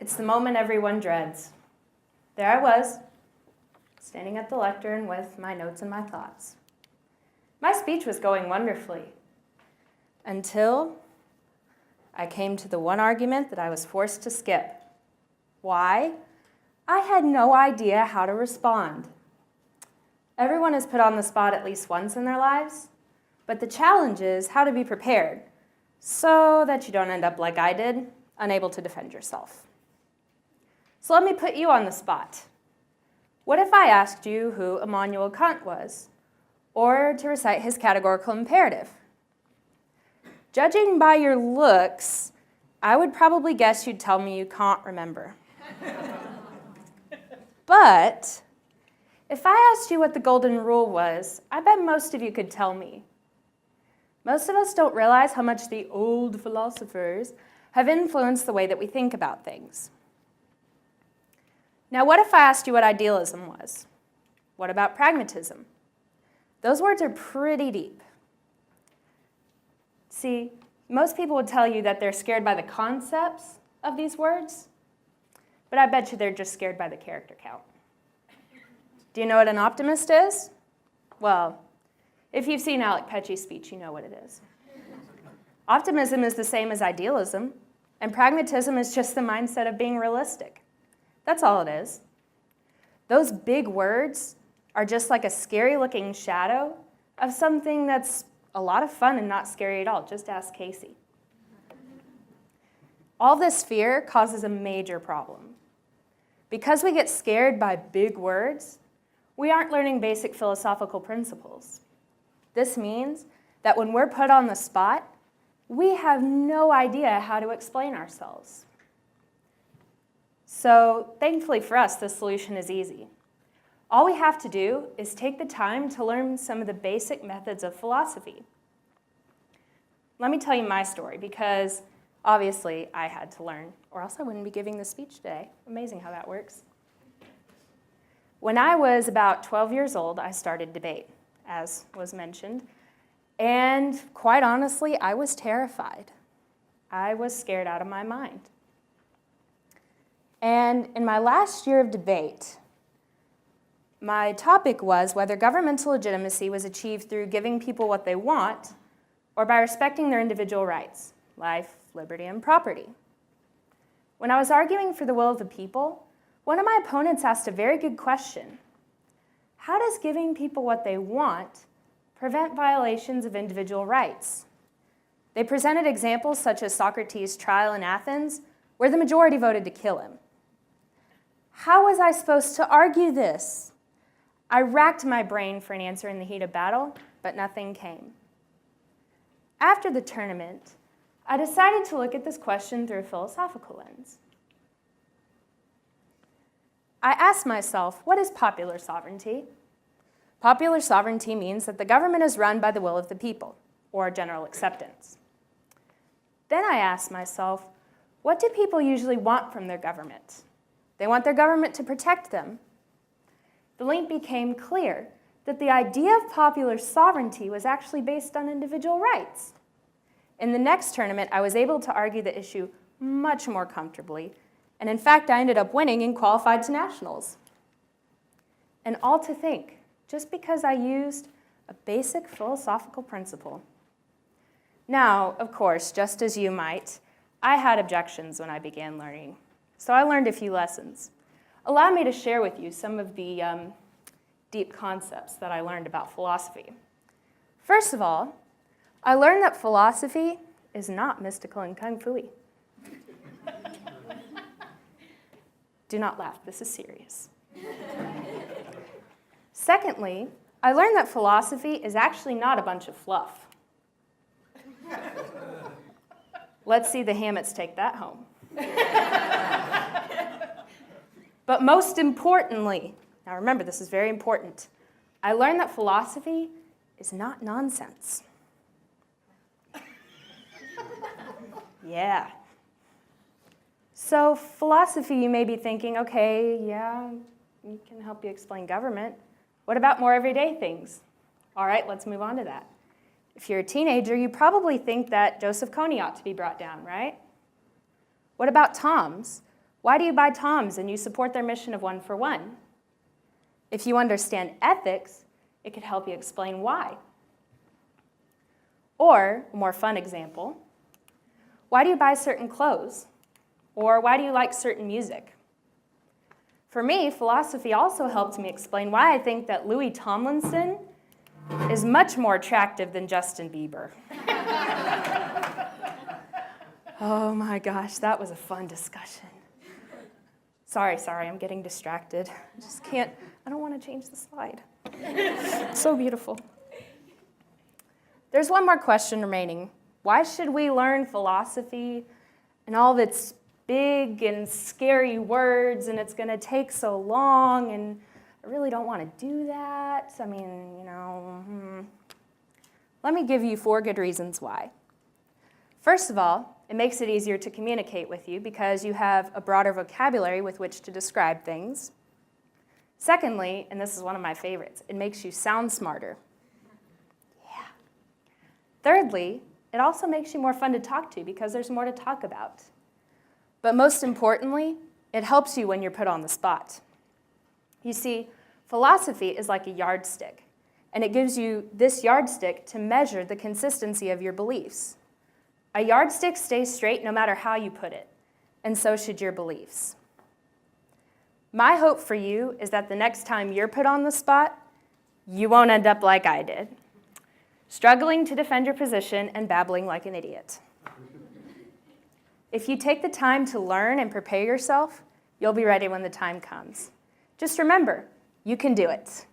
It's the moment everyone dreads. There I was, standing at the lectern with my notes and my thoughts. My speech was going wonderfully, until I came to the one argument that I was forced to skip. Why? I had no idea how to respond. Everyone is put on the spot at least once in their lives, but the challenge is how to be prepared so that you don't end up like I did, unable to defend yourself. So let me put you on the spot. What if I asked you who Immanuel Kant was, or to recite his categorical imperative? Judging by your looks, I would probably guess you'd tell me you can't remember. But if I asked you what the golden rule was, I bet most of you could tell me. Most of us don't realize how much the old philosophers have influenced the way that we think about things. Now, what if I asked you what idealism was? What about pragmatism? Those words are pretty deep. See, most people would tell you that they're scared by the concepts of these words, but I bet you they're just scared by the character count. Do you know what an optimist is? Well, if you've seen Alec Petche's speech, you know what it is. Optimism is the same as idealism, and pragmatism is just the mindset of being realistic. That's all it is. Those big words are just like a scary-looking shadow of something that's a lot of fun and not scary at all. Just ask Casey. All this fear causes a major problem. Because we get scared by big words, we aren't learning basic philosophical principles. This means that when we're put on the spot, we have no idea how to explain ourselves. So, thankfully for us, the solution is easy. All we have to do is take the time to learn some of the basic methods of philosophy. Let me tell you my story, because obviously I had to learn, or else I wouldn't be giving this speech today. Amazing how that works. When I was about 12 years old, I started debate, as was mentioned, and quite honestly, I was terrified. I was scared out of my mind. And in my last year of debate, my topic was whether governmental legitimacy was achieved through giving people what they want or by respecting their individual rights, life, liberty, and property. When I was arguing for the will of the people, one of my opponents asked a very good question. How does giving people what they want prevent violations of individual rights? They presented examples such as Socrates' trial in Athens, where the majority voted to kill him. How was I supposed to argue this? I racked my brain for an answer in the heat of battle, but nothing came. After the tournament, I decided to look at this question through a philosophical lens. I asked myself, what is popular sovereignty? Popular sovereignty means that the government is run by the will of the people, or general acceptance. Then I asked myself, what do people usually want from their government? They want their government to protect them. The link became clear that the idea of popular sovereignty was actually based on individual rights. In the next tournament, I was able to argue the issue much more comfortably, and in fact, I ended up winning and qualified to nationals. And all to think, just because I used a basic philosophical principle. Now, of course, just as you might, I had objections when I began learning. So I learned a few lessons. Allow me to share with you some of the deep concepts that I learned about philosophy. First of all, I learned that philosophy is not mystical and kung fu-y. Do not laugh, this is serious. Secondly, I learned that philosophy is actually not a bunch of fluff. Let's see the Hammets take that home. But most importantly, now remember this is very important, I learned that philosophy is not nonsense. Yeah. So philosophy, you may be thinking, okay, yeah, it can help you explain government. What about more everyday things? All right, let's move on to that. If you're a teenager, you probably think that Joseph Kony ought to be brought down, right? What about Toms? Why do you buy Toms and you support their mission of 1 for 1? If you understand ethics, it could help you explain why. Or, a more fun example, why do you buy certain clothes? Or why do you like certain music? For me, philosophy also helped me explain why I think that Louis Tomlinson is much more attractive than Justin Bieber. Oh my gosh, that was a fun discussion. Sorry, I'm getting distracted. I don't want to change the slide. It's so beautiful. There's one more question remaining. Why should we learn philosophy and all of its big and scary words, and it's going to take so long, and I really don't want to do that? I mean, Let me give you 4 good reasons why. First of all, it makes it easier to communicate with you because you have a broader vocabulary with which to describe things. Secondly, and this is one of my favorites, it makes you sound smarter. Yeah. Thirdly, it also makes you more fun to talk to because there's more to talk about. But most importantly, it helps you when you're put on the spot. You see, philosophy is like a yardstick, and it gives you this yardstick to measure the consistency of your beliefs. A yardstick stays straight no matter how you put it, and so should your beliefs. My hope for you is that the next time you're put on the spot, you won't end up like I did, struggling to defend your position and babbling like an idiot. If you take the time to learn and prepare yourself, you'll be ready when the time comes. Just remember, you can do it.